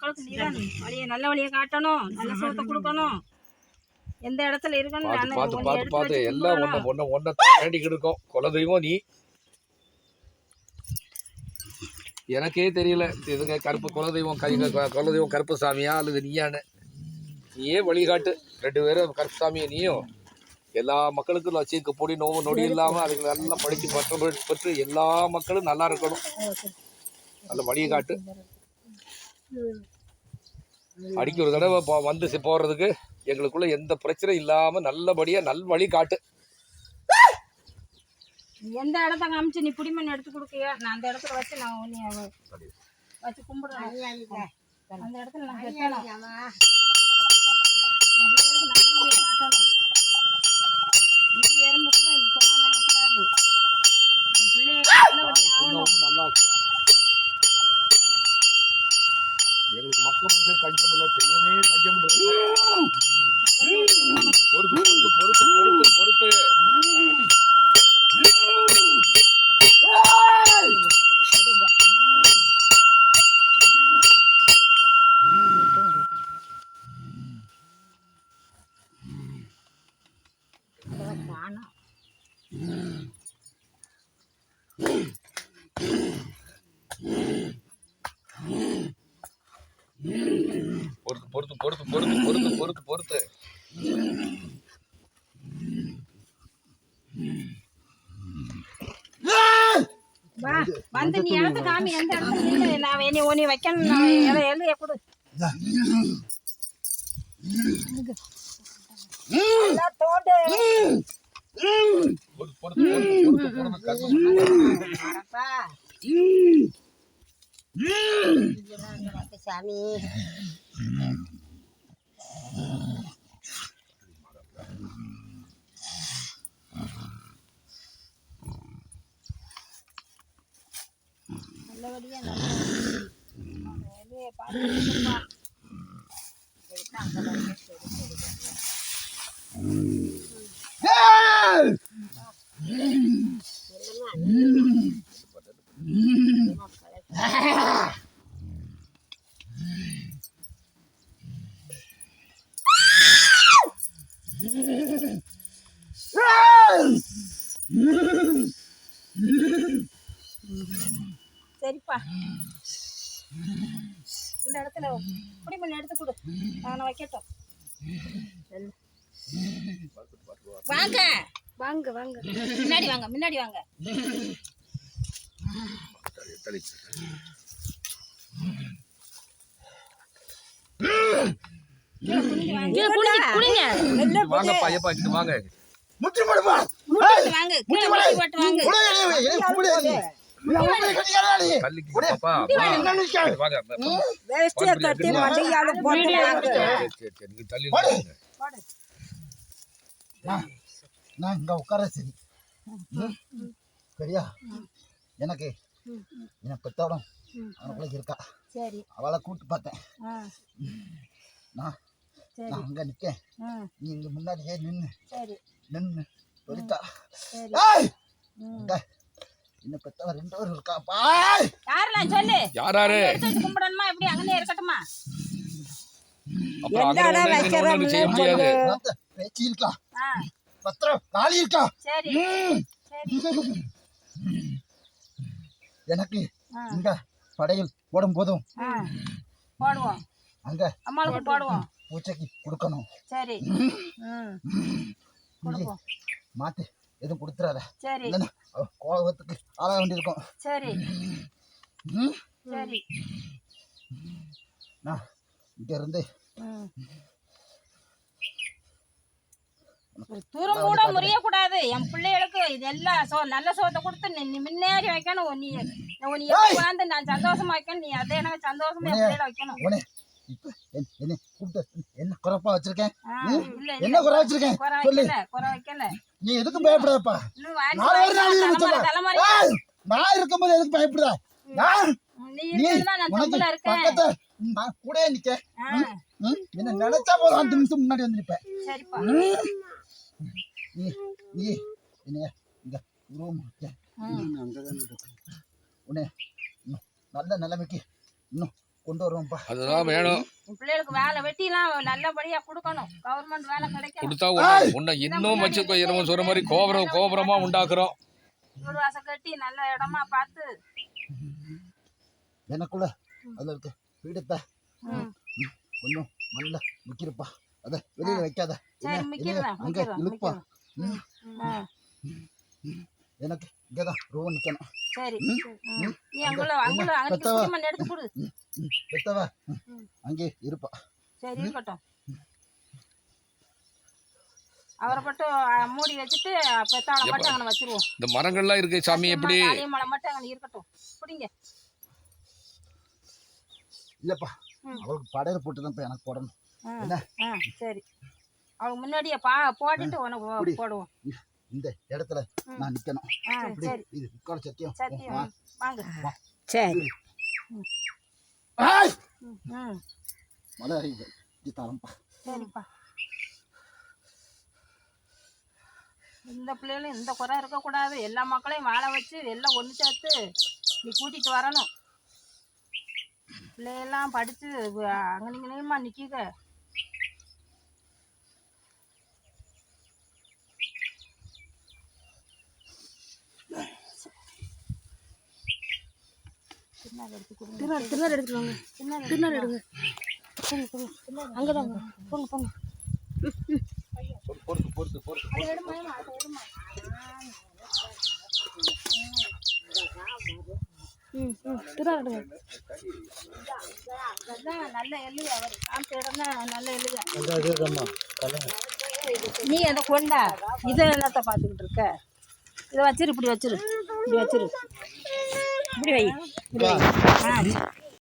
மக்களுக்கு நீதான் வழியை நல்ல வழியை காட்டணும், நல்ல சோத்தை கொடுக்கணும். எந்த இடத்துல இருக்கணும் பார்த்து எல்லாம் ஒன்றை வேண்டிக்கிட்டு இருக்கோம். குலதெய்வம் நீ, எனக்கே தெரியல இதுங்க கருப்பு குலதெய்வம் கருப்பு சாமியா அல்லது நீயான்னு. நீயே வழிகாட்டு. 2 பேரும் கருப்பு சாமியை நீயும் எல்லா மக்களுக்கும் வச்சுக்க பொடி நோவு நொடி இல்லாமல் அதுக்கு நல்லா படித்து பெற்று எல்லா மக்களும் நல்லா இருக்கணும். நல்ல வழியை காட்டு. அடிக்க ஒரு தடவை வந்து போடுறதுக்கு எங்களுக்குள்ள எந்த பிரச்சனையும் இல்லாமல் நல்லபடியாக நல் வழி காட்டு. எந்த இடத்த காமிச்சு நீ புடிமண் எடுத்து கொடுக்கையா, நான் அந்த இடத்துல வச்சு நான் உன்னை வச்சு கும்பிடுறேன். அந்த இடத்துல நான் கட்டணும், நல்ல வழியை காட்டணும். இது எறும்பு கூட இது சொல்ல நினைக்கூடாது. பிள்ளைய நல்ல வழி ஆகணும். நல்லா எங்களுக்கு மக்கள் மனுஷன் தஞ்சம் இல்லை, தெய்வமே தஞ்சம் இல்லை. பொறுத்து பொறுத்து வந்து நீ இடத்த காமி. எந்த இடத்துல நான் இனி உனி வைக்கணும். எழுதிய கொடு. சாமி நல்லபடியா சரிப்பா. இந்த இடத்துல புடிமண் எடுத்து கொடு, நான் வைக்கட்டும். வாங்க வாங்க வாங்க, முன்னாடி வாங்க, முன்னாடி வாங்க. உட்கார சரி சரியா? எனக்கு பெத்தோடம் அவனுக்குள்ள இருக்கா, அவளை கூட்டு பார்த்தேன். நான் அங்க நிக்கேன், நீ இங்க முன்னாடியே நின்னு சொல்லிட்டா. இன்னும் பெத்தவ 2 பேர் இருக்காப்பா. யாரெல்லாம் சொல்லு, யாராரு கும்பிடணுமா? எப்படி அங்கனே இருக்கட்டுமா? பேச்சு இருக்கா, பத்திரம் காலி இருக்கா. சரி எனக்கு இங்க படையில் போடும் போதும் போடுவோம், அங்க அம்மாளுக்கு போடுவோம், பூச்சைக்கு கொடுக்கணும். சரி கொடுப்போம். மாத்தி எதுவும் கொடுத்துறாத, சரி கோபத்துக்கு ஆளாக வேண்டியிருக்கும். சரி சரி. நான் இங்க இருந்து தூரம் கூட முறியக்கூடாது. என் பிள்ளைகளுக்கு இதெல்லாம் நல்ல சோத்தை கொடுத்து நீ முன்னேறி வைக்கணும். நீ உட்காந்து நான் சந்தோஷமா வைக்கணும். நீ அதே எனக்கு சந்தோஷமா என் பிள்ளைகளை வைக்கணும். என்ன கூப்பிட்டு என்ன குறைப்பா வச்சிருக்கேன்? என்ன குறை வச்சிருக்கேன் சொல்லு. குறை வைக்கல. நீ எதுக்கும் பயப்படாதப்பா. நான் இருக்கும்போது எதுக்கு பயப்படுதா? நான் கூட நிக்க என்ன நினைச்சா போதும் 5 நிமிஷம் முன்னாடி வந்து நிப்பேன். நீ என்ன இங்க உன்னை நல்ல நிலைமைக்கு இன்னும் கொண்டு வருவோம்ப்பா. அதுதான் வேணும். உன் பிள்ளைகளுக்கு வேலை வெட்டிலாம் நல்லபடியா கொடுக்கணும். கவர்மெண்ட் வேலை கிடைக்கணும். கொடுத்தா உன்னை இன்னும் வச்சுக்கோ. என்னமோ சொல்ற மாதிரி கோபுரமா உண்டாக்குறோம். வீடு வாசல் கட்டி நல்ல இடமா பார்த்து எனக்குள்ள அதுல இருக்க வீடத்தை கொஞ்சம் நல்ல முக்கிருப்பா. அத வெளியில வைக்காத. சரி மிக்கிறேன் அங்க இழுப்பா. எனக்கு இங்கதான் ரூம் நிக்கணும். சரி நீ அங்குள்ள எடுத்து கொடு. பெத்தவ அங்கே இருப்பா. சரி இருக்கட்டும். அவரை மட்டும் மூடி வச்சுட்டு பெத்தாளை மட்டும் அங்கே வச்சிருவோம். இந்த மரங்கள்லாம் இருக்கு சாமி. எப்படி மலை மட்டும் அங்கே இருக்கட்டும். பிடிங்க. இல்லப்பா அவளுக்கு படையில போட்டு தான் எனக்கு போடணும். சரி அவளுக்கு முன்னாடியே போட்டுட்டு உனக்கு போடுவோம். இந்த இடத்துல நான் நிக்கணும். சரி இது உட்கார சத்தியம். சத்தியம் வாங்க. சரி மழை அறியுது. இது தரம்பா. சரிப்பா. இந்த பிள்ளைகளும் இந்த குறை இருக்கக்கூடாது. எல்லா மக்களையும் வாழ வச்சு எல்லாம் ஒன்று சேர்த்து நீ கூட்டிகிட்டு வரணும். பிள்ளையெல்லாம் படித்து அங்கனிங்கனையுமா நிற்கிக. திருநாள் எடுத்துருவாங்க. திருநாள் எடுங்க. அங்கதான் போங்க போங்க. திருநாள் எடுங்க. நல்ல எழுது அவர் காமிச்ச இடம் தான் நல்ல எழுத. நீ அதை கொண்டா. இதை என்னத்தை பார்த்துக்கிட்டு இருக்க? இதை வச்சிரு. இப்படி வச்சிரு. இப்படி வை. இப்படி வை.